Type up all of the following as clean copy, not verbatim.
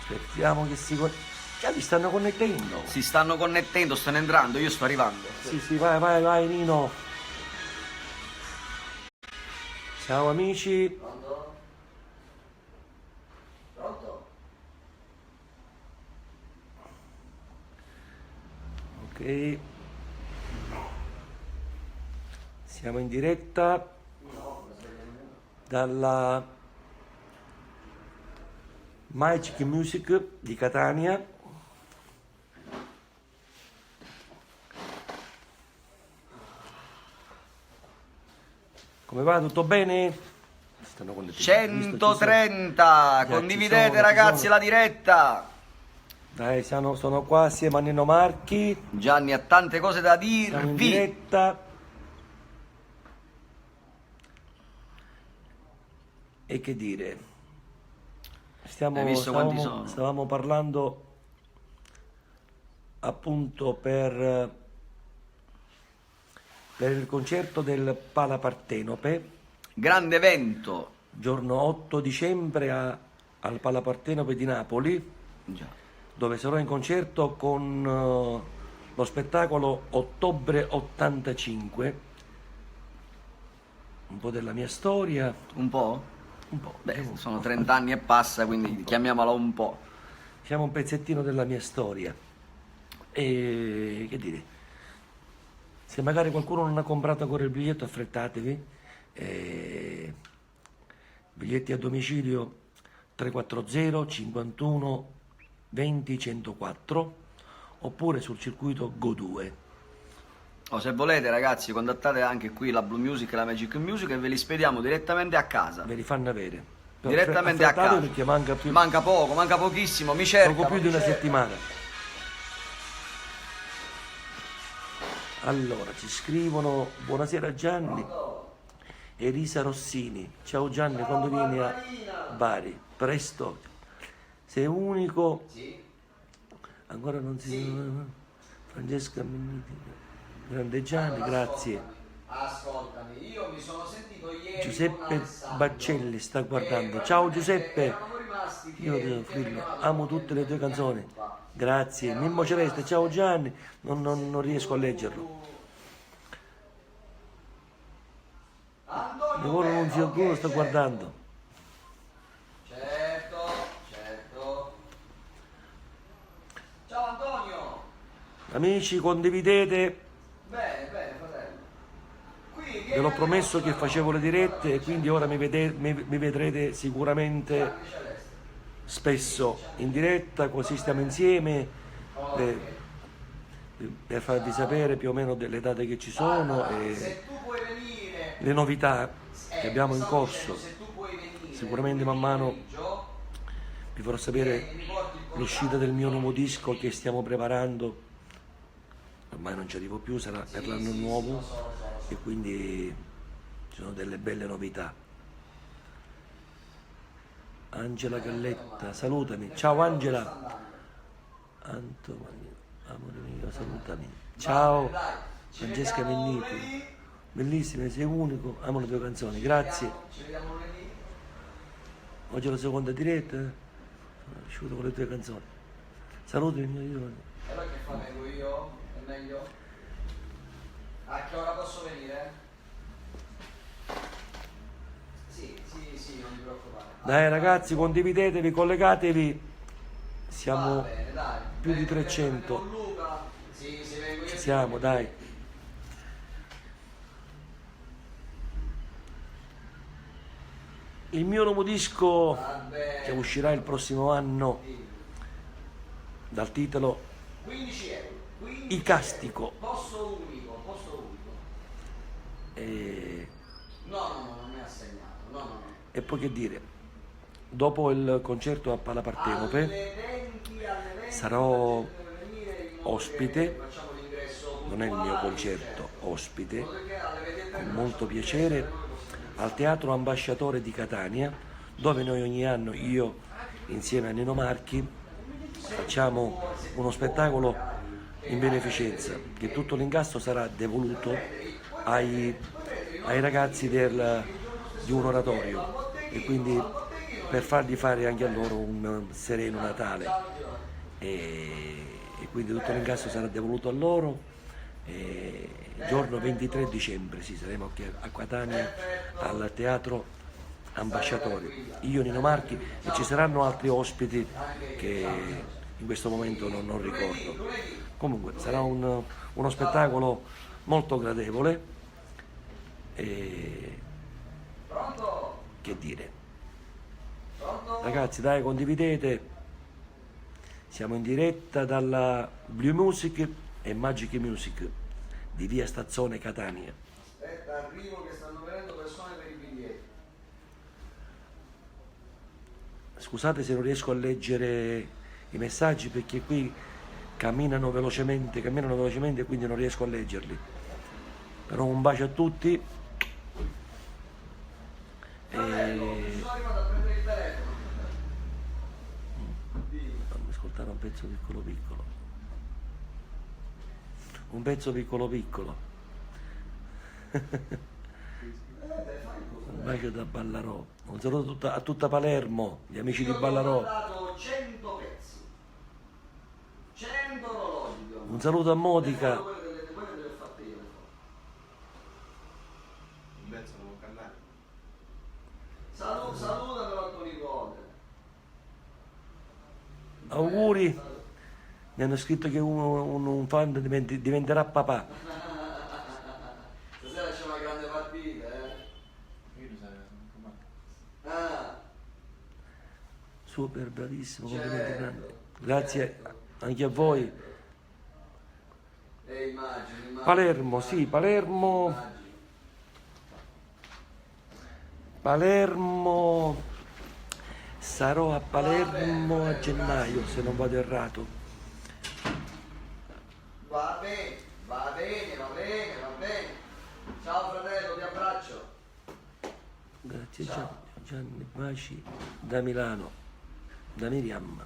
Aspettiamo che già li stanno connettendo. Si stanno connettendo, stanno entrando, io sto arrivando. Sì, vai Nino. Ciao amici. Pronto? Pronto? Ok. Siamo in diretta dalla Magic Music di Catania. Come va? Tutto bene? 130, condividete ragazzi la diretta. Dai, sono qua assieme a Nino Marchi. Gianni ha tante cose da Siamo in dirvi. diretta. E che dire? Hai visto quanti sono? Stavamo parlando appunto per il concerto del Pala Partenope, Grande evento. giorno 8 dicembre al Pala Partenope di Napoli, Già. dove sarò in concerto con lo spettacolo Ottobre 85, un po' della mia storia, Un po'? un po', Beh, diciamo, sono 30 anni e passa, quindi chiamiamola un po'. diciamo un pezzettino della mia storia. E che dire, se magari qualcuno non ha comprato ancora il biglietto, affrettatevi. Biglietti a domicilio 340 51 20 104 oppure sul circuito Go2. O se volete ragazzi contattate anche qui la Blue Music e la Magic Music e ve li spediamo direttamente a casa. Ve li fanno avere. Però Direttamente a casa. perché manca Poco, manca pochissimo, mi cerca. poco più di una settimana. Allora, ci scrivono: buonasera Gianni, Elisa Rossini, ciao Gianni, quando vieni a Bari? Presto, sei unico, ancora non si... Francesca Minniti, grande Gianni, grazie. Ascoltami, io mi sono sentito ieri Giuseppe Baccelli sta guardando, ciao Giuseppe, io figlio, amo tutte le tue canzoni, grazie. Mimmo Celeste, ciao Gianni, non riesco a leggerlo. Lavoro non si ancora, sto guardando. Certo. Ciao Antonio. Amici, condividete, Bene, fratello. Qui ve l'ho promesso che facevo le dirette e quindi ora mi vedrete sicuramente spesso in diretta, così stiamo insieme per farvi sapere più o meno delle date che ci sono e se tu puoi venire, le novità che abbiamo in corso. se tu puoi venire Sicuramente man mano vi farò sapere l'uscita del mio nuovo disco che stiamo preparando. Ormai non ci arrivo più, sarà per l'anno nuovo e quindi ci sono delle belle novità. Angela Galletta, salutami. Ciao Angela. Antonio, amore mio, salutami. Ciao Francesca Minniti. Bellissime, sei unico, amo le tue canzoni, grazie. ci vediamo lunedì. Oggi è la seconda diretta, sono uscito con le tue canzoni. Salutami mio Dio. E allora che fa? Vengo io? È meglio? A che ora posso venire? Sì, non ti preoccupare. Dai ragazzi, condividetevi, collegatevi. Va Siamo bene, dai. più di Vengo 300. con Luca. Sì, se vengo io. Ci siamo, dai. Il mio nuovo disco Va bene. che uscirà il prossimo anno dal titolo 15 euro. 15 Icastico. Posto unico. E No, non mi ha segnato. No. E poi che dire, dopo il concerto a Pala Partenope Alle 20 sarò deve venire in modo ospite, che facciamo l'ingresso non è il mio puntuale, concerto, ospite, perché alle 20 con molto piacere, al Teatro Ambasciatore di Catania, dove noi ogni anno, io insieme a Nino Marchi, facciamo uno spettacolo in beneficenza, che tutto l'incasso sarà devoluto ai ragazzi di un oratorio, e quindi per fargli fare anche a loro un sereno Natale. E quindi tutto l'incasso sarà devoluto a loro. E il giorno 23 dicembre saremo qui a Catania al Teatro Ambasciatori, io, Nino Marchi, e ci saranno altri ospiti che in questo momento non ricordo. Comunque sarà uno spettacolo molto gradevole e che dire, ragazzi, dai, condividete. Siamo in diretta dalla Blue Music e Magic Music di via Stazione Catania. Aspetta, arrivo che stanno venendo persone per i biglietti. Scusate se non riesco a leggere i messaggi perché qui camminano velocemente e quindi non riesco a leggerli. Però un bacio a tutti. Sono arrivato a prendere il telefono. Fammi ascoltare un pezzo piccolo. Un pezzo piccolo. Un bacio da Ballarò. Un saluto a tutta Palermo, gli amici di Ballarò. Ho dato 100 pezzi. 100 orologi. Un saluto a Modica. Quelle delle fatte io. Un pezzo non può cantare. Salutamelo al tuo nipote. Auguri. Mi hanno scritto che un fan diventerà papà. Stasera c'è una grande partita, Io lo sapevo, Ah, Super, bravissimo, Certo. complimenti grandi. Grazie anche a voi. immagino. Palermo, sì, Palermo. Sarò a Palermo a gennaio, se non vado errato. Va bene. Ciao fratello, ti abbraccio. Grazie Gianni, baci da Milano, da Miriam.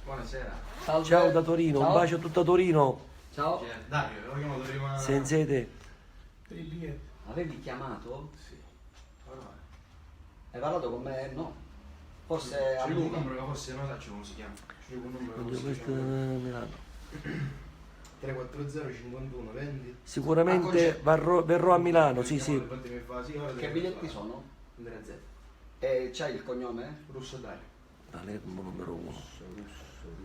Buonasera. Ciao da Torino, un bacio a tutta Torino. Ciao. Chi è? Dario, l'ho chiamato prima. Sensete, Per i biglietti. Avevi chiamato? Sì. Allora, Hai parlato con me? No. Forse a c'è un Luca. numero che forse non so come si chiama. C'è un numero che quando forse questo si da chiama. Milano. 340 51 20. Sicuramente verrò a Milano, sì. Che biglietti sono? Andrea Z. E c'hai il cognome? Russo Dario. Palermo numero 1.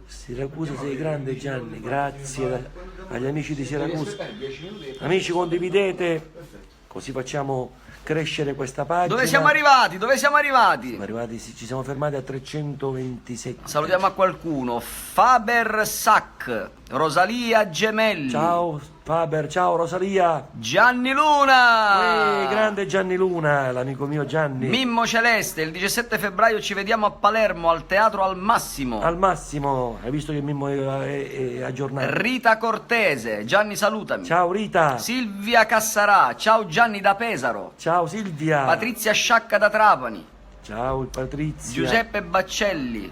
Siracusa sei grande Gianni, grazie agli amici di Devi Siracusa. aspettare 10 minuti. Amici, condividete, così facciamo crescere questa pagina. Dove siamo arrivati? Siamo arrivati, ci siamo fermati a 327. Salutiamo a qualcuno. Faber Sac, Rosalia Gemelli, Ciao Faber, ciao Rosalia. Gianni Luna, Grande Gianni Luna, l'amico mio Gianni. Mimmo Celeste. Il 17 febbraio ci vediamo a Palermo al Teatro Al Massimo. Al massimo, hai visto che Mimmo è aggiornato. Rita Cortese, Gianni salutami. Ciao Rita. Silvia Cassarà, ciao Gianni da Pesaro. Ciao Silvia. Patrizia Sciacca da Trapani. Ciao Patrizia. Giuseppe Baccelli.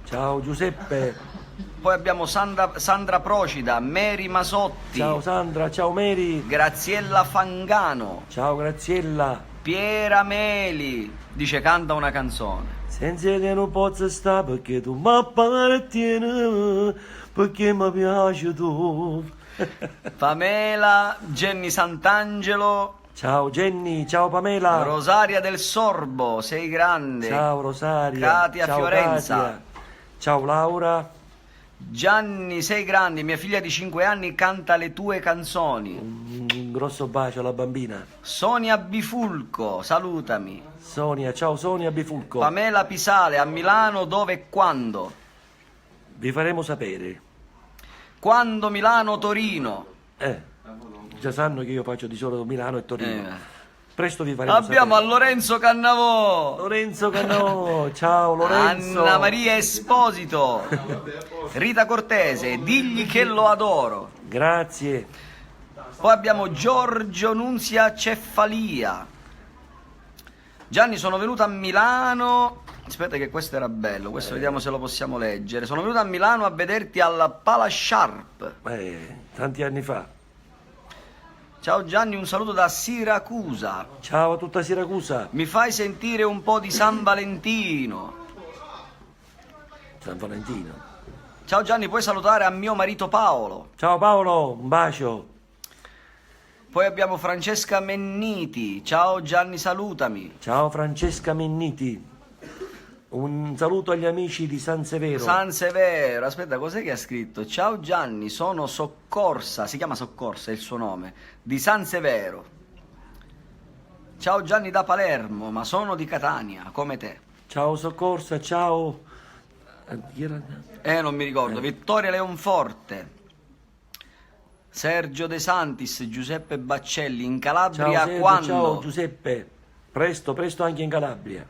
Ciao Giuseppe. Poi abbiamo Sandra Procida, Mary Masotti, Ciao Sandra, ciao Mary. Graziella Fangano, Ciao Graziella. Piera Meli. Dice canta una canzone. Senza che non posso stare perché tu mi appartieni, perché mi piaci tu. Pamela, Jenny Sant'Angelo, Ciao Jenny, ciao Pamela. Rosaria del Sorbo, sei grande. Ciao Rosaria. Katia ciao Fiorenza. Katia. Ciao Laura. Gianni, sei grande, mia figlia di 5 anni canta le tue canzoni. Un grosso bacio alla bambina. Sonia Bifulco, salutami. Sonia, ciao Sonia Bifulco. Pamela Pisale, a Milano dove e quando? Vi faremo sapere. Quando Milano Torino. Già sanno che io faccio di solito Milano e Torino. Eh. Presto vi faremo Abbiamo a sapere. Lorenzo Cannavò, Lorenzo Cannò, ciao Lorenzo. Anna Maria Esposito, Rita Cortese, digli che lo adoro. Grazie. Poi abbiamo Giorgio Nunzia Cefalia. Gianni, sono venuto a Milano. Aspetta che questo era bello, questo vediamo se lo possiamo leggere. Sono venuto a Milano a vederti alla Pala Sharp. Tanti anni fa. Ciao Gianni, un saluto da Siracusa. Ciao a tutta Siracusa. Mi fai sentire un po' di San Valentino. San Valentino. Ciao Gianni, puoi salutare a mio marito Paolo. Ciao Paolo, un bacio. Poi abbiamo Francesca Menniti. Ciao Gianni, salutami. Ciao Francesca Menniti. Un saluto agli amici di San Severo. San Severo, aspetta, cos'è che ha scritto? Ciao Gianni, sono Soccorsa, si chiama Soccorsa, è il suo nome, di San Severo. Ciao Gianni da Palermo, ma sono di Catania, come te. Ciao Soccorsa, ciao. Non mi ricordo. Vittoria Leonforte. Sergio De Santis, Giuseppe Baccelli, in Calabria Ciao Sergio, quando? ciao Giuseppe. Presto anche in Calabria.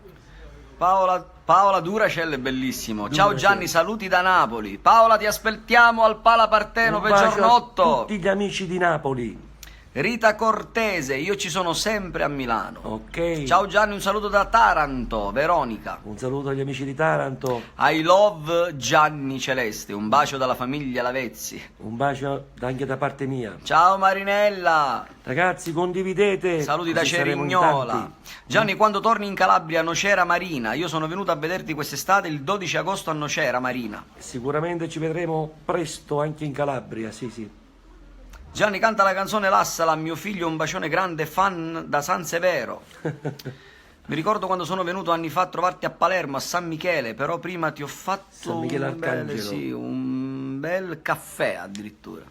Paola Duracell è bellissimo. Ciao Duracell. Gianni, saluti da Napoli. Paola, ti aspettiamo al Pala Partenope Un bacio giorno a 8. tutti gli amici di Napoli. Rita Cortese, io ci sono sempre a Milano. Ok. Ciao Gianni, un saluto da Taranto, Veronica. Un saluto agli amici di Taranto. I love Gianni Celeste, un bacio dalla famiglia Lavezzi. Un bacio anche da parte mia. Ciao Marinella. Ragazzi, condividete. Saluti da così saremo in Cerignola. tanti. Gianni, quando torni in Calabria a Nocera Marina? Io sono venuto a vederti quest'estate il 12 agosto a Nocera Marina. Sicuramente ci vedremo presto anche in Calabria, sì. Gianni, canta la canzone Lassala a mio figlio, un bacione grande, fan da San Severo. Mi ricordo quando sono venuto anni fa a trovarti a Palermo, a San Michele, però prima ti ho fatto San Michele Arcangelo. un bel caffè addirittura.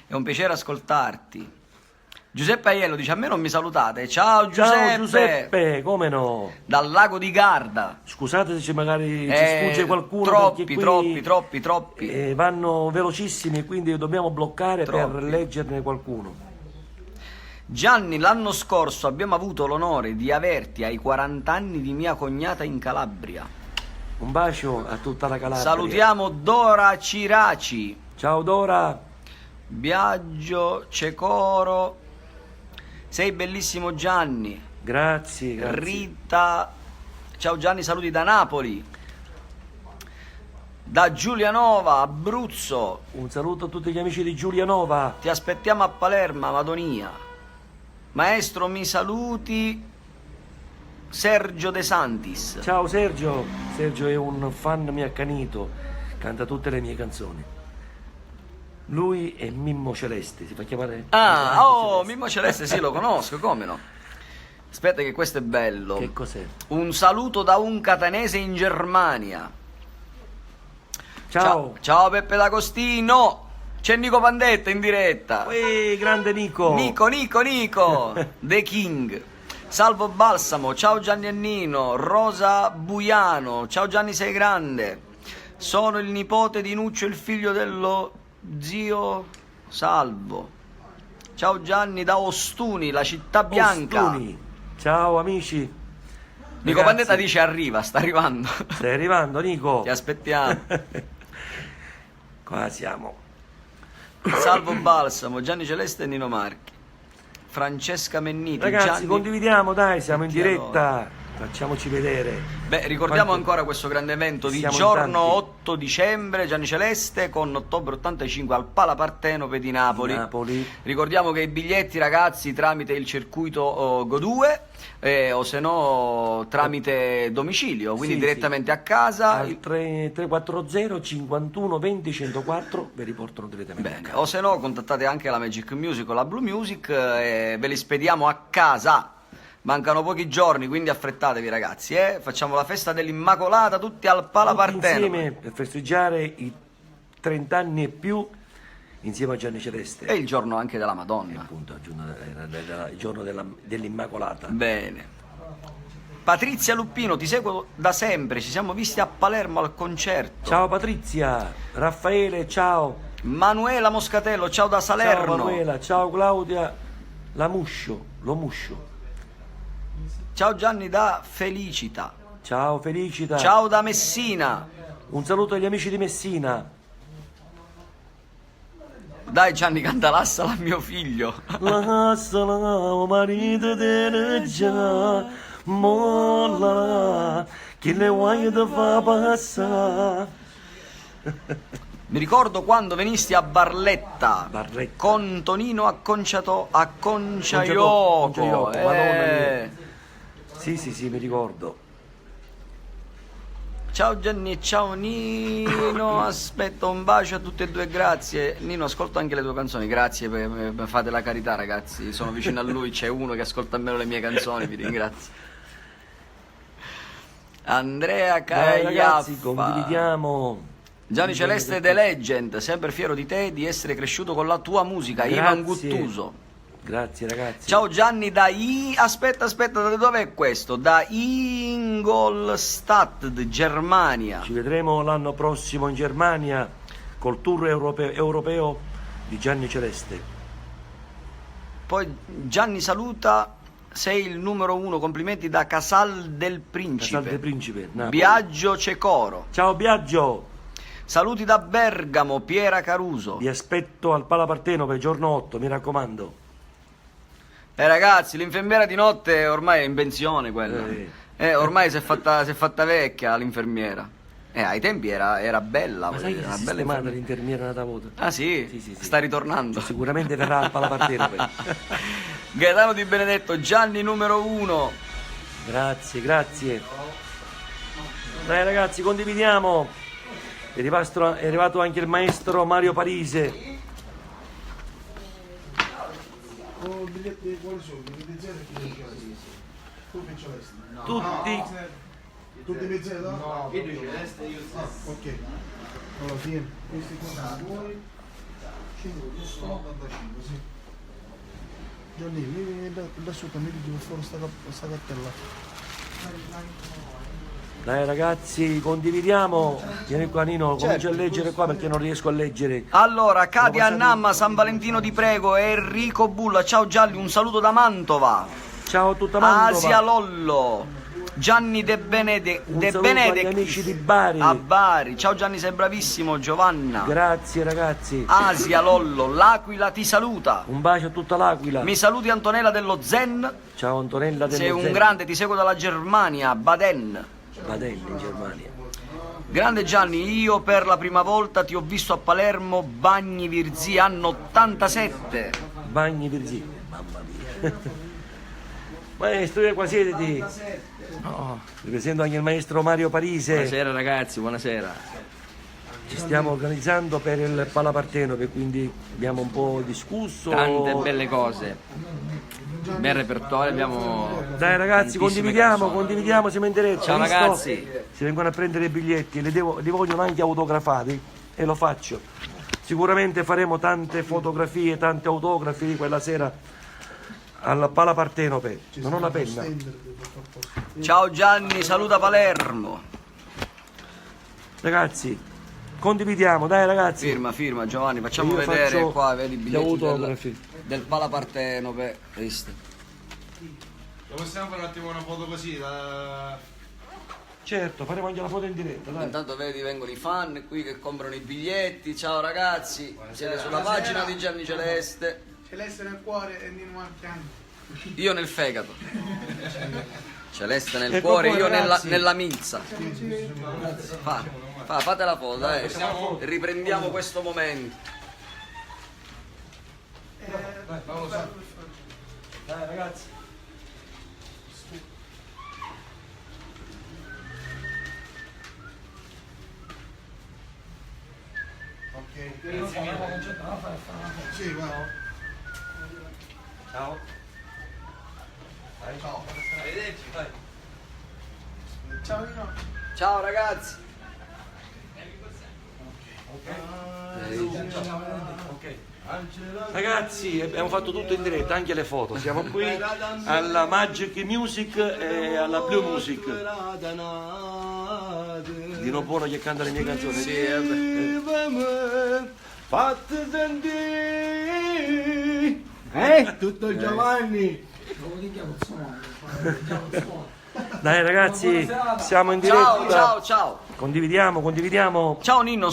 È un piacere ascoltarti. Giuseppe Aiello dice: a me non mi salutate. Ciao Giuseppe! Ciao Giuseppe, come no? Dal lago di Garda. Scusate se magari ci sfugge qualcuno. Troppi, perché qui, troppi. vanno velocissimi, quindi dobbiamo bloccare per Troppi. leggerne qualcuno. Gianni, l'anno scorso abbiamo avuto l'onore di averti ai 40 anni di mia cognata in Calabria. Un bacio a tutta la Calabria. Salutiamo Dora Ciraci, Ciao Dora. Biagio Cecoro. Sei bellissimo Gianni. Grazie. Rita. Ciao Gianni, saluti da Napoli. Da Giulianova, Abruzzo. Un saluto a tutti gli amici di Giulianova. Ti aspettiamo a Palermo, Madonia. Maestro, mi saluti. Sergio De Santis. Ciao Sergio. Sergio è un fan mio accanito, canta tutte le mie canzoni. Lui è Mimmo Celeste, si fa chiamare? Celeste. Mimmo Celeste, sì, lo conosco, come no? Aspetta che questo è bello. Che cos'è? Un saluto da un catanese in Germania. Ciao. Ciao Peppe D'Agostino. C'è Nico Pandetta in diretta. Uè, grande Nico. Nico. The King. Salvo Balsamo. Ciao Gianni e Nino. Rosa Buiano. Ciao Gianni, sei grande. Sono il nipote di Nuccio, il figlio dello zio Salvo. Ciao Gianni da Ostuni, la città bianca. Ostuni. Ciao amici. Nico Ragazzi, Pandetta dice arriva, sta arrivando. stai arrivando Nico? Ti aspettiamo. Qua siamo. Salvo Balsamo, Gianni Celeste e Nino Marchi. Francesca Menniti. Ragazzi, Gianni... condividiamo, dai, siamo in Chi diretta. Facciamoci vedere. Beh, ricordiamo Quanto- ancora questo grande evento di Siamo in giorno tanti. 8 dicembre, Gianni Celeste con Ottobre 85 al Pala Partenope di Napoli. Napoli. Ricordiamo che i biglietti, ragazzi, tramite il circuito Go2 o se no tramite domicilio, quindi Sì, direttamente a casa. Al 340 51 20 104 vi riportano direttamente a Bene, casa. o se no contattate anche la Magic Music o la Blue Music e ve li spediamo a casa. Mancano pochi giorni, quindi affrettatevi ragazzi, Facciamo la festa dell'Immacolata tutti al Pala Tutti Partenope. insieme per festeggiare i 30 anni e più insieme a Gianni Celeste. E il giorno anche della Madonna. Appunto il giorno dell'Immacolata. Bene. Patrizia Luppino, ti seguo da sempre, ci siamo visti a Palermo al concerto. Ciao Patrizia, Raffaele, ciao. Manuela Moscatello, ciao da Salerno. Ciao Manuela, ciao Claudia, lo muscio. Ciao Gianni da Felicita. Ciao Felicita. Ciao da Messina. Un saluto agli amici di Messina. Dai Gianni, canta Lassala a mio figlio. Lassala, o marito della già, molla, che le vuoi da fa passare. Mi ricordo quando venisti a Barletta, Barletta. con Tonino a Conciaiuoco. Conciaiuoco, Madonna mia. Sì, mi ricordo. Ciao Gianni e ciao Nino, aspetta un bacio a tutti e due, grazie. Nino, ascolto anche le tue canzoni, grazie per fate la carità ragazzi, sono vicino a lui, c'è uno che ascolta almeno le mie canzoni, vi ringrazio. Andrea Dai ragazzi, Cagliaffa. condividiamo. Gianni Celeste The Legend, sempre fiero di te, di essere cresciuto con la tua musica. Ivan Grazie. Guttuso. Grazie ragazzi. Ciao Gianni da aspetta, da dov'è questo? Da Ingolstadt, Germania. Ci vedremo l'anno prossimo in Germania col tour europeo di Gianni Celeste. Poi Gianni saluta, sei il numero 1, complimenti da Casal del Principe. Casal del Principe, Napoli. Biagio Cecoro. Ciao Biagio, Saluti da Bergamo, Piera Caruso. vi aspetto al Pala Partenope giorno 8, mi raccomando. Ragazzi, l'infermiera di notte ormai è in pensione quella. Ormai si è fatta vecchia l'infermiera. Ai tempi era bella. Ma sai che era si è bella sistemata infermiera. l'infermiera nata volta? Ah sì? Sì. Sta ritornando. Sicuramente verrà al Pala Partenope. Gaetano Di Benedetto, Gianni numero 1. Grazie. Dai ragazzi, condividiamo. È arrivato anche il maestro Mario Parise. I biglietti quali sono? I biglietti zero e i biglietti tu che celeste? Tutti. Tutti i zero? No, io dico celeste io stesso. Ok. Allora, sì, questi qua sono tuoi. 585, sì. Gianni, vieni da sotto, mi dici per fuori sta cartella. Dai ragazzi, condividiamo. Vieni qua Nino, comincia Certo, a leggere qua perché non riesco a leggere. Allora, Katia Lo possiamo- Annamma, San Valentino di Prego, Enrico Bulla, ciao Gianni, un saluto da Mantova. Ciao a tutta Mantova. Asia Lollo, Gianni De Un saluto agli amici di Bari. a Bari, ciao Gianni, sei bravissimo. Giovanna, Grazie ragazzi. Asia Lollo, l'Aquila ti saluta. Un bacio a tutta l'Aquila. Mi saluti Antonella dello Zen, Ciao Antonella dello sei un Zen. grande, ti seguo dalla Germania, Baden. Baden in Germania. Grande Gianni, io per la prima volta ti ho visto a Palermo, Bagni Virzì, anno 87. Bagni Virzì. Mamma mia. Maestro, qua siediti. Ripresento anche il maestro Mario Parise. Buonasera ragazzi, buonasera. Ci stiamo organizzando per il Pala Partenope, quindi abbiamo un po' discusso. Tante belle cose. Bel repertorio, abbiamo. Dai ragazzi, tantissime condividiamo, canzoni. siamo in diretta. Ciao, visto? ragazzi. Si vengono a prendere i biglietti, li vogliono anche autografati e lo faccio. Sicuramente faremo tante fotografie, tanti autografi di quella sera alla Pala Partenope. Non ho la penna. Ciao Gianni, saluta Palermo. Ragazzi, condividiamo, dai ragazzi. Firma Giovanni, facciamo Io vedere faccio qua, vedi i gli biglietti autografi. del Pala Partenope, visto? Lo possiamo fare un attimo una foto così da... Certo, faremo anche la foto in diretta, dai. Intanto vedi vengono i fan qui che comprano i biglietti. Ciao ragazzi, siete sulla pagina di Gianni Celeste, Celeste nel cuore e Nino al fianco. io nel fegato. Celeste nel Ecco cuore, poi, io ragazzi. nella milza. Fate la foto, dai. Riprendiamo questo momento. Dai ragazzi. Ok. Sì, guarda. Ciao. Dai. Ciao. Arrivederci, dai. Ciao Nino. Ciao ragazzi. Ok. Ragazzi, abbiamo fatto tutto in diretta, anche le foto. Siamo qui alla Magic Music e alla Blue Music. Di non buono che canta le mie canzoni. Sì, Fatti sentire. Tutto Giovanni. Dai ragazzi, siamo in diretta. Ciao. Condividiamo. Ciao Nino,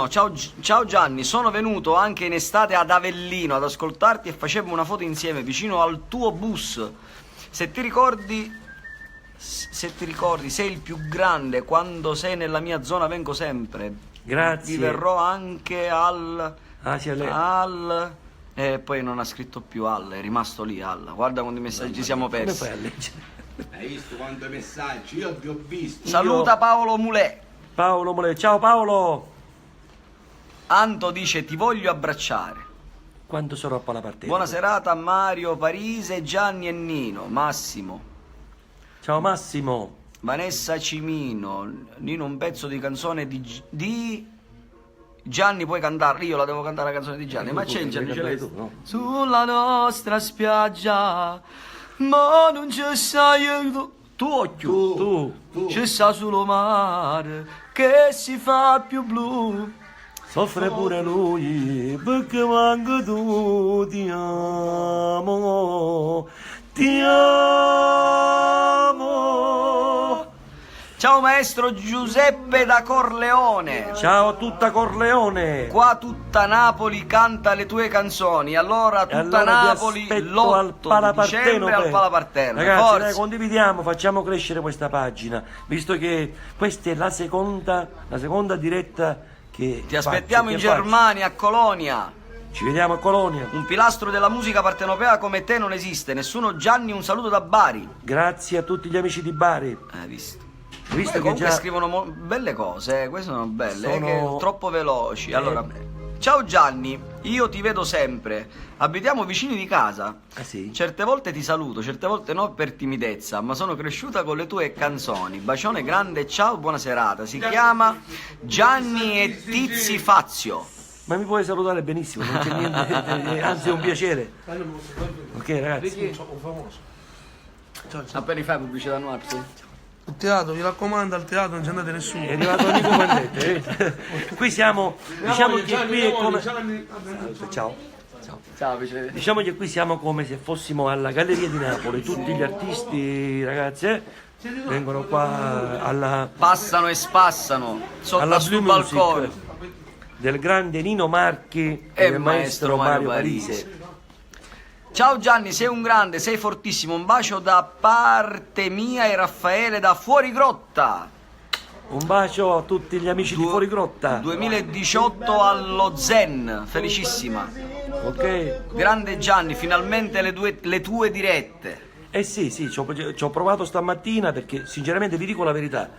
ciao Gianni, sono venuto anche in estate ad Avellino ad ascoltarti e facemmo una foto insieme vicino al tuo bus. Se ti ricordi, sei il più grande, quando sei nella mia zona vengo sempre. Grazie. Vi verrò anche al... Ah, sì, a lei. E poi non ha scritto più al, è rimasto lì al. Guarda quanti messaggi ci siamo Come persi. fai a leggere? Hai visto quanti messaggi? Io vi ho visto. Saluta Paolo Mulè. Paolo Mole, ciao Paolo! Anto dice ti voglio abbracciare. Quando sarò a Palaparteno? Buona serata a Mario, Parise, Gianni e Nino. Massimo. Ciao Massimo! Vanessa Cimino. Nino, un pezzo di canzone di Gianni, puoi cantarla? Io la devo cantare la canzone di Gianni. Ma c'è il Gianni Celeste. Tu, no? Sulla nostra spiaggia, ma non c'è sai tu occhio. Tu, C'è sta solo mare che si fa più blu. soffre pure lui, perché manca tu, ti amo, ti amo. Ciao maestro Giuseppe da Corleone. Ciao a tutta Corleone! Qua tutta Napoli canta le tue canzoni. Allora tutta Allora vi Napoli aspetto al l'8 dicembre al Palaparteno. Ragazzi, Forza. dai, condividiamo, facciamo crescere questa pagina, visto che questa è la seconda diretta che Ti aspettiamo in faccio. Germania, a Colonia. Ci vediamo a Colonia. Un pilastro della musica partenopea come te non esiste. Nessuno Gianni, un saluto da Bari. Grazie a tutti gli amici di Bari. Visto. Visto che Comunque già scrivono belle cose, queste sono belle, Sono- che troppo veloci. Allora, ciao Gianni, io ti vedo sempre. Abitiamo vicini di casa. Ah sì? Certe volte ti saluto, certe volte no per timidezza, ma sono cresciuta con le tue canzoni. Bacione grande, ciao, buona serata. Si chiama Gianni e Tizi Fazio. Ma mi puoi salutare benissimo, non c'è niente, anzi è un piacere. Ok ragazzi. Un famoso. Ciao, ciao. Appena fai pubblicità nuova, sì. Il teatro, mi raccomando, al teatro non c'è andate nessuno. È arrivato Nico Mandette. Qui siamo, diciamo che qui è come... Ciao. Ciao, piacere. Diciamo che qui siamo come se fossimo alla Galleria di Napoli, tutti gli artisti, ragazzi, vengono qua alla Passano e spassano sotto sul Blue Music balcone. del grande Nino Marchi E e del maestro Mario Parise. Ciao Gianni, sei un grande, sei fortissimo. Un bacio da parte mia e Raffaele da Fuori Grotta. Un bacio a tutti gli amici di Fuori Grotta. 2018 allo Zen, felicissima. Ok? Grande Gianni, finalmente le tue dirette. Eh sì, ci ho provato stamattina perché sinceramente vi dico la verità,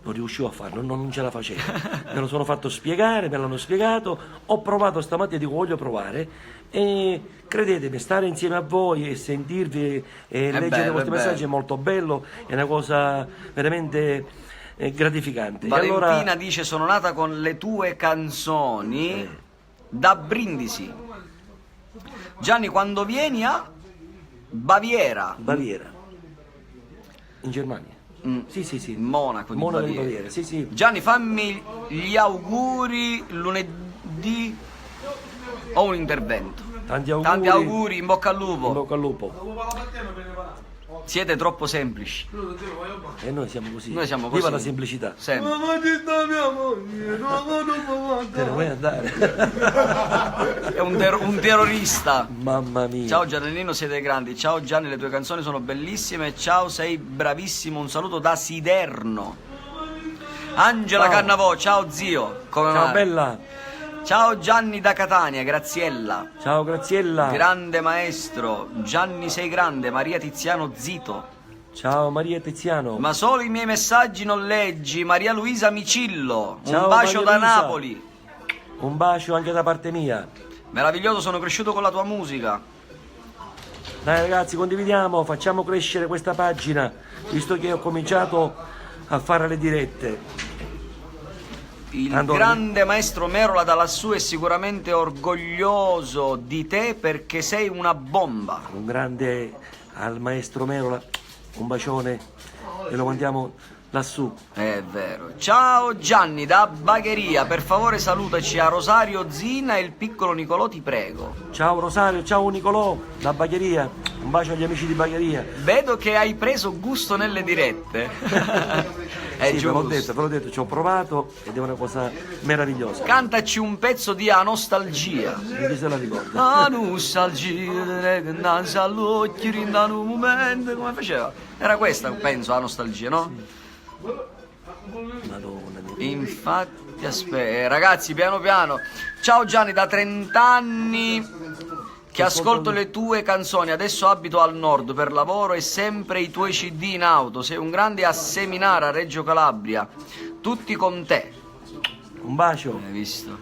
non riuscivo a farlo, non ce la facevo. Me lo sono fatto spiegare, me l'hanno spiegato, ho provato stamattina, dico voglio provare e credetemi, stare insieme a voi e sentirvi e leggere bello, i vostri è messaggi bello. è molto bello, è una cosa veramente gratificante. E Valentina allora, dice sono nata con le tue canzoni da Brindisi. Gianni, quando vieni a Baviera, Baviera, in Germania. Sì. Monaco di Monaco di Baviera. Baviera, sì. Gianni, fammi gli auguri lunedì. Ho un intervento. Tanti auguri. Tanti auguri, in bocca al lupo. In bocca al lupo. Siete troppo semplici. E noi siamo così. Noi siamo Viva così. la semplicità. Sempre. Te ne vuoi andare? È un terrorista. Mamma mia. Ciao Giannino, siete grandi. Ciao Gianni, le tue canzoni sono bellissime. Ciao, sei bravissimo. Un saluto da Siderno. Angela Ciao. Cannavò, ciao zio. Come Ciao va? bella. Ciao Gianni da Catania, Graziella. Ciao Graziella. Grande maestro. Gianni sei grande, Maria Tiziano zito. Ciao Maria Tiziano. Ma solo i miei messaggi non leggi. Maria Luisa Micillo. Ciao, Un bacio Maria da Luisa. Napoli. Un bacio anche da parte mia. Meraviglioso, sono cresciuto con la tua musica. Dai ragazzi, condividiamo, facciamo crescere questa pagina, visto che ho cominciato a fare le dirette. Il Allora. grande maestro Merola da lassù è sicuramente orgoglioso di te perché sei una bomba. Un grande al maestro Merola, un bacione e lo mandiamo lassù. È vero. Ciao Gianni da Bagheria, per favore salutaci a Rosario Zina e il piccolo Nicolò, ti prego. Ciao Rosario, ciao Nicolò, da Bagheria, un bacio agli amici di Bagheria. Vedo che hai preso gusto nelle dirette. È Sì, giusto. ve l'ho detto, ci ho provato ed è una cosa meravigliosa. Cantaci un pezzo di A Nostalgia. E chi se la ricorda? A nostalgia, che danza all'occhio, rindano un momento, come faceva? Era questa, penso, A Nostalgia, no? Madonna mia. Infatti, aspetta, ragazzi, piano piano. Ciao Gianni, da 30 anni che ascolto le tue canzoni, adesso abito al nord per lavoro e sempre i tuoi CD in auto. Sei un grande a Seminara, a Reggio Calabria. Tutti con te. Un bacio. Hai visto?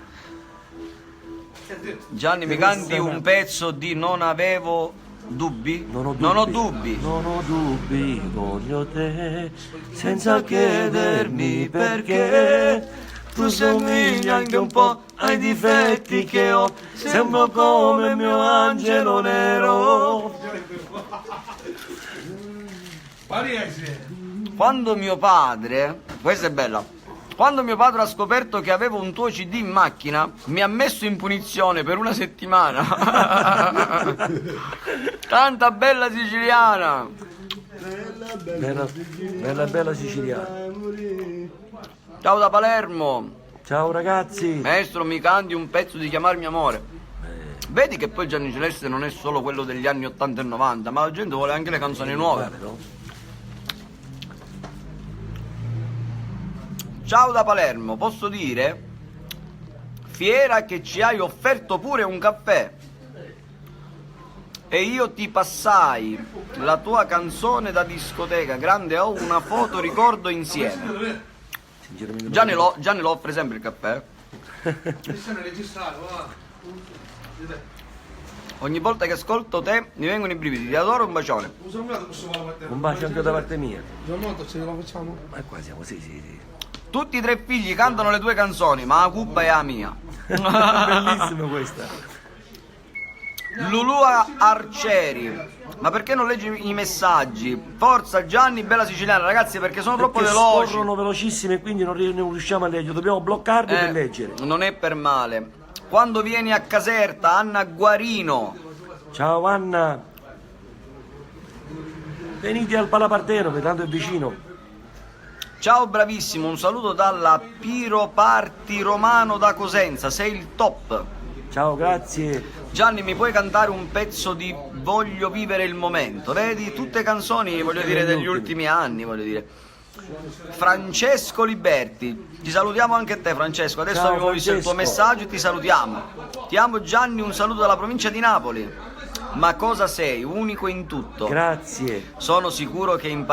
Gianni, mi canti un pezzo di Non avevo dubbi? Non ho dubbi. Non ho dubbi, voglio te, senza chiedermi perché. Tu somigli anche un po' ai difetti che ho, sembro come il mio angelo nero. Quando mio padre, questa è bella, quando mio padre ha scoperto che avevo un tuo CD in macchina, mi ha messo in punizione per una settimana. Tanta bella siciliana. Bella siciliana. Ciao da Palermo. Ciao ragazzi. Maestro, mi canti un pezzo di Chiamarmi amore. Vedi che poi Gianni Celeste non è solo quello degli anni 80 e 90, ma la gente vuole anche le canzoni nuove. Guarda, no? Ciao da Palermo, posso dire? Fiera che ci hai offerto pure un caffè. E io ti passai la tua canzone da discoteca, grande, ho una foto ricordo insieme. Gianni lo offre sempre il caffè. Ogni volta che ascolto te mi vengono i brividi, ti adoro, un bacione. Un bacio anche da parte mia. Giannotta, ce la facciamo? Ma qua siamo, sì. Tutti i 3 figli cantano le tue canzoni, ma la Cuba è la mia. Bellissima questa. Lulu Arcieri, ma perché non leggi i messaggi? Forza Gianni, bella siciliana, ragazzi, perché sono troppo Perché veloci. scorrono velocissime e quindi non riusciamo a leggere, dobbiamo bloccarli per leggere. Non è per male. Quando vieni a Caserta, Anna Guarino. Ciao Anna. Venite al Palaparteno, perché tanto è vicino. Ciao bravissimo, un saluto dalla Piro Parti Romano da Cosenza, sei il top. Ciao, grazie. Gianni, mi puoi cantare un pezzo di Voglio vivere il momento? Vedi, tutte canzoni, voglio dire, degli ultimi anni, voglio dire. Francesco Liberti, ti salutiamo anche te Francesco, adesso Ciao, abbiamo visto il tuo Francesco. messaggio e ti salutiamo. Ti amo Gianni, un saluto dalla provincia di Napoli. Ma cosa sei? Unico in tutto. Grazie. Sono sicuro che in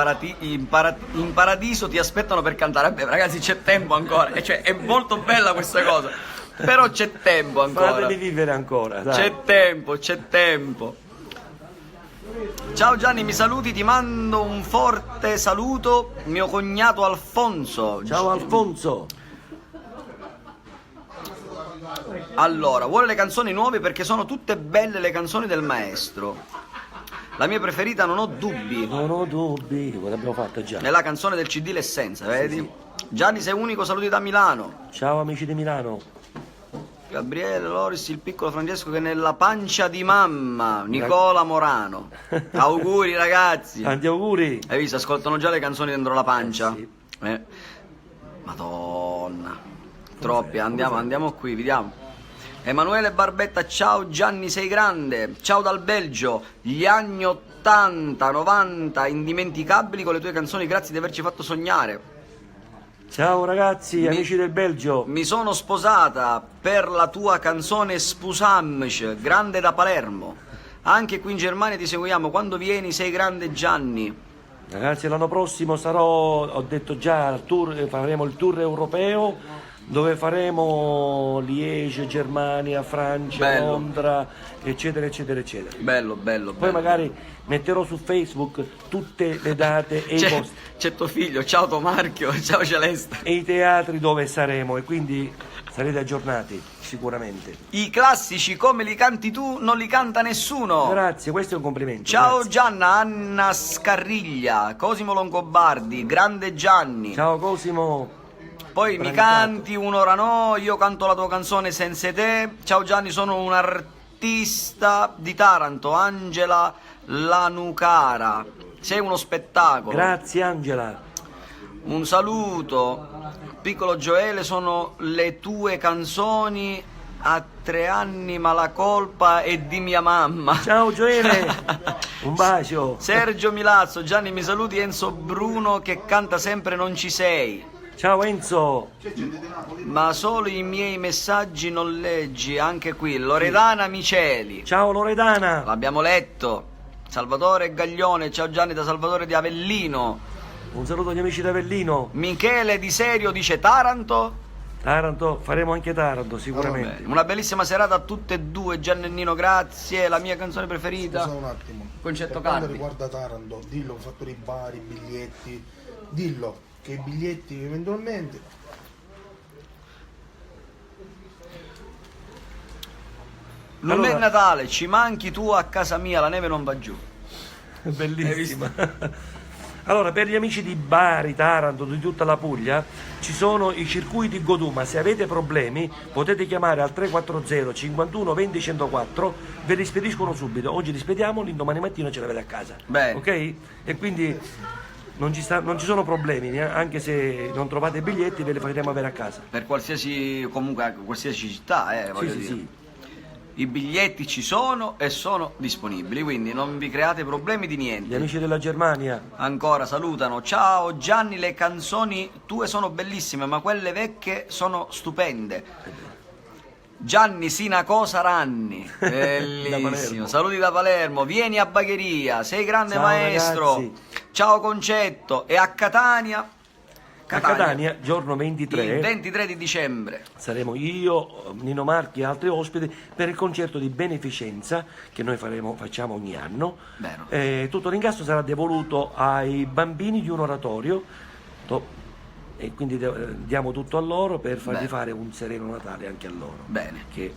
paradiso ti aspettano per cantare. Vabbè, ragazzi, c'è tempo ancora. Cioè, è molto bella questa cosa. Però c'è tempo ancora. Fateli vivere ancora, dai. C'è tempo, c'è tempo. Ciao Gianni, mi saluti, ti mando un forte saluto, mio cognato Alfonso. Ciao Alfonso. Allora, vuole le canzoni nuove perché sono tutte belle le canzoni del maestro. La mia preferita non ho dubbi. Non ho dubbi. Cosa abbiamo fatto già? È la canzone del CD L'essenza, vedi? Gianni sei unico, saluti da Milano. Ciao amici di Milano. Gabriele Loris, il piccolo Francesco che è nella pancia di mamma. Nicola Morano. Auguri ragazzi. Tanti auguri. Hai visto? Ascoltano già le canzoni dentro la pancia. Sì. Madonna. Troppi, andiamo qui, vediamo. Emanuele Barbetta, ciao Gianni sei grande. Ciao dal Belgio. Gli anni 80, 90, indimenticabili con le tue canzoni, grazie di averci fatto sognare. Ciao ragazzi, amici del Belgio. Mi sono sposata per la tua canzone Spusamc, grande da Palermo. Anche qui in Germania ti seguiamo. Quando vieni sei grande Gianni. Ragazzi, l'anno prossimo ho detto già, faremo il tour europeo dove faremo Liege, Germania, Francia, Bello. Londra, eccetera, eccetera, eccetera. Bello, bello, Poi bello. magari metterò su Facebook tutte le date e i posti C'è tuo figlio, ciao Tomarchio, ciao Celeste. e i teatri dove saremo e quindi sarete aggiornati sicuramente. I classici come li canti tu non li canta nessuno. Grazie, questo è un complimento. Ciao grazie. Gianna, Anna Scarriglia, Cosimo Longobardi, grande Gianni. Ciao Cosimo. Poi mi Brancato. canti un'ora no, io canto la tua canzone senza te. Ciao Gianni, sono un artista di Taranto, Angela Lanucara. Sei uno spettacolo. Grazie Angela. Un saluto. Piccolo Gioele, sono le tue canzoni a 3 anni, ma la colpa è di mia mamma. Ciao Gioele. Un bacio. Sergio Milazzo, Gianni mi saluti, Enzo Bruno che canta sempre Non ci sei. Ciao Enzo. Ma solo i miei messaggi non leggi, anche qui. Loredana Miceli. Ciao Loredana. L'abbiamo letto. Salvatore Gaglione, ciao Gianni da Salvatore di Avellino. Un saluto agli amici di Avellino. Michele Di Serio dice Taranto. Taranto, faremo anche Taranto sicuramente. Bene. Una bellissima serata a tutte e due, Gianni e Nino, grazie. La mia canzone preferita. Scusa un attimo. Concetto Per quanto Cardi. riguarda Taranto, dillo, ho fatto i bar, i biglietti, dillo che i biglietti eventualmente Non Allora- è Natale, ci manchi tu a casa mia, la neve non va giù. Bellissima. Allora, per gli amici di Bari, Taranto, di tutta la Puglia, ci sono i circuiti Goduma. Se avete problemi potete chiamare al 340 51 20 104, ve li spediscono subito. Oggi li spediamo, domani mattina ce l'avete a casa. Bene. Ok? E quindi non ci sono problemi, anche se non trovate biglietti ve li faremo avere a casa. Per qualsiasi, comunque, qualsiasi città, voglio Sì, dire. sì. I biglietti ci sono e sono disponibili, quindi non vi create problemi di Gli niente. amici della Germania, Ancora salutano. Ciao Gianni, le canzoni tue sono bellissime, ma quelle vecchie sono stupende. Gianni Sinaco Saranni, bellissimo. Palermo. Saluti da Palermo. Vieni a Bagheria, sei grande Ciao, maestro. ragazzi. Ciao Concetto. E a Catania? a Catania, giorno 23. Il 23 di dicembre. Saremo io, Nino Marchi e altri ospiti per il concerto di beneficenza che noi facciamo ogni anno. Bene. Tutto l'ingasso sarà devoluto ai bambini di un oratorio e quindi diamo tutto a loro per fargli Bene. fare un sereno Natale anche a loro. Bene. Che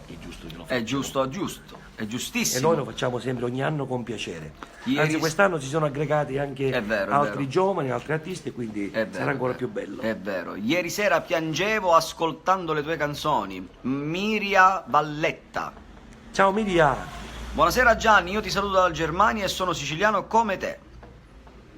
è giusto che lo È facciano. giusto, è E giustissimo. noi lo facciamo sempre ogni anno con piacere. Ieri Anzi, quest'anno si sono aggregati anche È vero, è altri vero. giovani, altri artisti, quindi È vero, sarà ancora è vero. più bello. È vero. Ieri sera piangevo ascoltando le tue canzoni. Miria Valletta. Ciao Miria, Buonasera Gianni, io ti saluto dalla Germania e sono siciliano come te.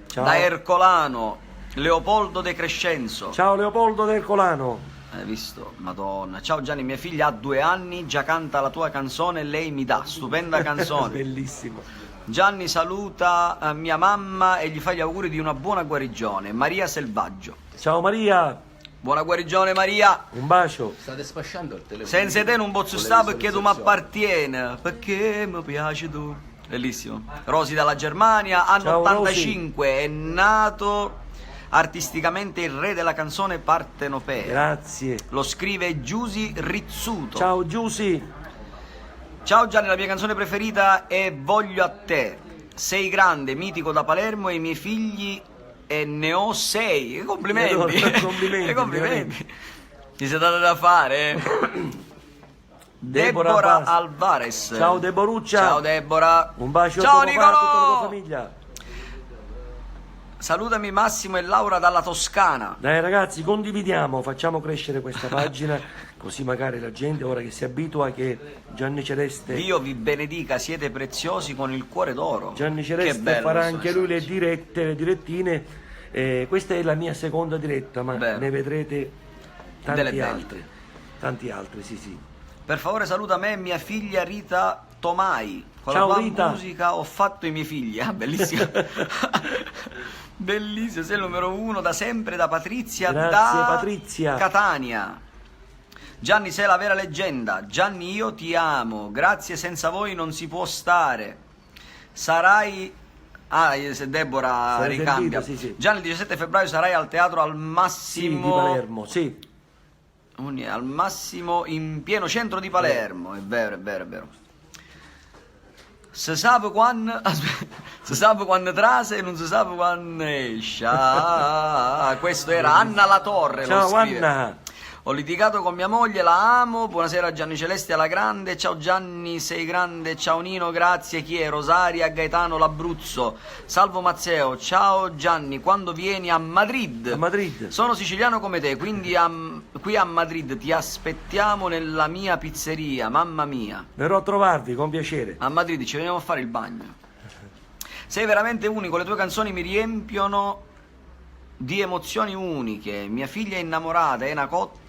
ciao. Da Ercolano, Leopoldo De Crescenzo. Ciao Leopoldo del Colano. Hai visto? Madonna. Ciao Gianni, mia figlia ha 2 anni, già canta la tua canzone, lei mi dà. Stupenda canzone. Bellissimo. Gianni saluta mia mamma e gli fa gli auguri di una buona guarigione. Maria Selvaggio. Ciao Maria, Buona guarigione Maria. un bacio. State sfasciando il telefono. Senza te non posso stare perché tu mi appartieni. Perché mi piaci tu. Bellissimo. Rosi dalla Germania, anno Ciao, 85, è nato artisticamente il re della canzone partenopea. Grazie. Lo scrive Giusy Rizzuto. Ciao Giusy. Ciao Gianni, la mia canzone preferita è Voglio a te. Sei grande, mitico da Palermo e i miei figli e ne ho 6. Complimenti. Complimenti, Complimenti. Ti sei dato da fare. Deborah Deborah Bas- Alvarez. Ciao Deboruccia. Ciao Deborah. Un bacio Ciao a tuo papà, a tutta la tua Nicolò. famiglia. Salutami Massimo e Laura dalla Toscana. Dai ragazzi, condividiamo, facciamo crescere questa pagina, così magari la gente ora che si abitua che Gianni Celeste, Dio vi benedica, siete preziosi con il cuore d'oro. Gianni Che Celeste bello farà questo anche lui le messaggio. dirette, le direttine. Questa è la mia seconda diretta, ma Bene. ne vedrete Delle tanti belle. altri. Tanti altri, sì sì. Per favore saluta me e mia figlia Rita Tomai. Con Ciao, la tua Rita. musica ho fatto i miei figli. Ah, bellissimo. Bellissimo, sei il numero 1 da sempre, da Patrizia. Grazie, da Patrizia. Catania. Gianni sei la vera leggenda. Gianni io ti amo. Grazie, senza voi non si può stare. Sarai... Ah, se Deborah Sarei ricambia. sentito, sì, sì. Gianni il 17 febbraio sarai al teatro al Sì, massimo... di Palermo, sì. Al massimo in pieno centro di Palermo, è vero, è vero, è vero. Si sa quando si sa quando trase e non si sa quando esce. Ah, questo era Anna La Torre. lo Ciao scrive. Anna. Ho litigato con mia moglie, la amo. Buonasera Gianni Celeste alla grande. Ciao Gianni, sei grande. Ciao Nino, grazie. Chi è? Rosaria Gaetano l'Abruzzo. Salvo Mazzeo. Ciao Gianni, quando vieni a Madrid? A Madrid. Sono siciliano come te, quindi qui a Madrid ti aspettiamo nella mia pizzeria, mamma mia. Verrò a trovarvi con piacere. A Madrid ci veniamo a fare il bagno. Sei veramente unico, le tue canzoni mi riempiono di emozioni uniche. Mia figlia è innamorata, è una cotta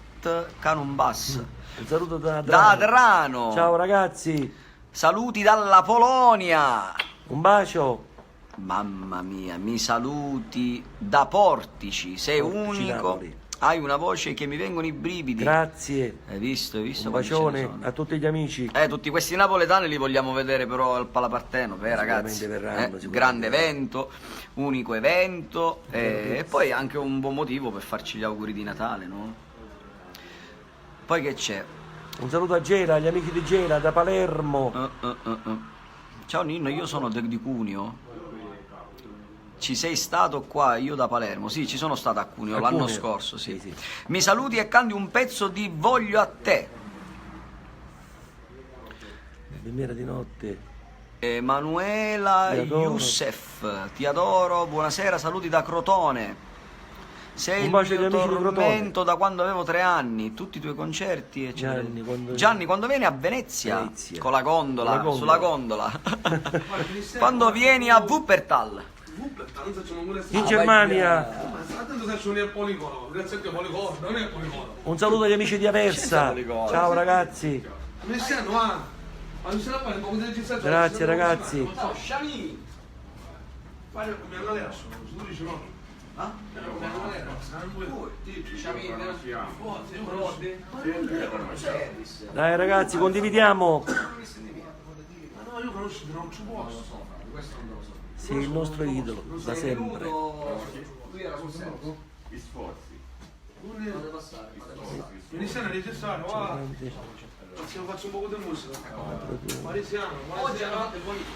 Canun Bass. Un saluto da Da Adrano. Adrano. Ciao ragazzi, Saluti dalla Polonia. un bacio. Mamma mia, mi saluti da Portici, sei Portici, unico, Napoli. hai una voce che mi vengono i brividi. Grazie, Hai visto un quanti ce ne bacione sono? a tutti gli amici. Tutti questi napoletani li vogliamo vedere però al Palaparteno, ragazzi. Sicuramente verranno, sicuramente Grande verranno. evento, unico evento e poi anche un buon motivo per farci gli auguri di Natale, no? Poi che c'è? Un saluto a Gela, agli amici di Gela, da Palermo. Ciao Nino, io sono di Cuneo. Ci sei stato qua, io da Palermo? Sì, ci sono stato a Cuneo A l'anno Cuneo? scorso, sì. Sì. Mi saluti e canti un pezzo di Voglio a te. Bimbiera di notte. Emanuela Ti adoro. Youssef, ti adoro, buonasera, saluti da Crotone. Sei Un il bacio mio agli amici di Crotone. tormento da quando avevo 3 anni, tutti i tuoi concerti, eccetera. Gianni, Quando vieni a Venezia, Venezia. con la gondola, Con la gondola. sulla gondola. Quando vieni a Wuppertal. In Germania. Attento se suoni al poligono, grazie a Dio poligono, non è il poligono. Un saluto agli amici di Aversa. Poligono. Ciao ragazzi. Mi stanno, ma non se la fai, come ti registrato? Grazie ragazzi. Ciao, Shami. Fai come alla Lera, se tu dici no. Ah? Come alla Lera, Dai ragazzi, condividiamo. ma no, io conosco, non ci posso. Sei il nostro idolo, da sempre. Lui era sul set. Gli sforzi. Fate passare. Mi stanno a registrare, va. Faccio un po' di musica. Marisiano, Oggi hanno fatto il bonifico.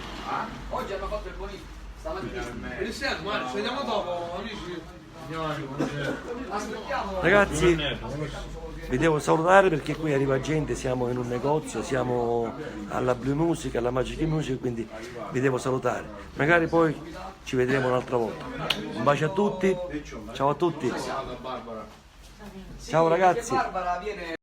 Oggi hanno fatto il bonifico. Stamattina. Marisiano, Mario, ci vediamo dopo, amici. Aspettiamo. Ragazzi, vi devo salutare perché qui arriva gente, siamo in un negozio, siamo alla Blue Music, alla Magic Music, quindi vi devo salutare. Magari poi ci vedremo un'altra volta. Un bacio a tutti, ciao a tutti. Ciao ragazzi. Barbara viene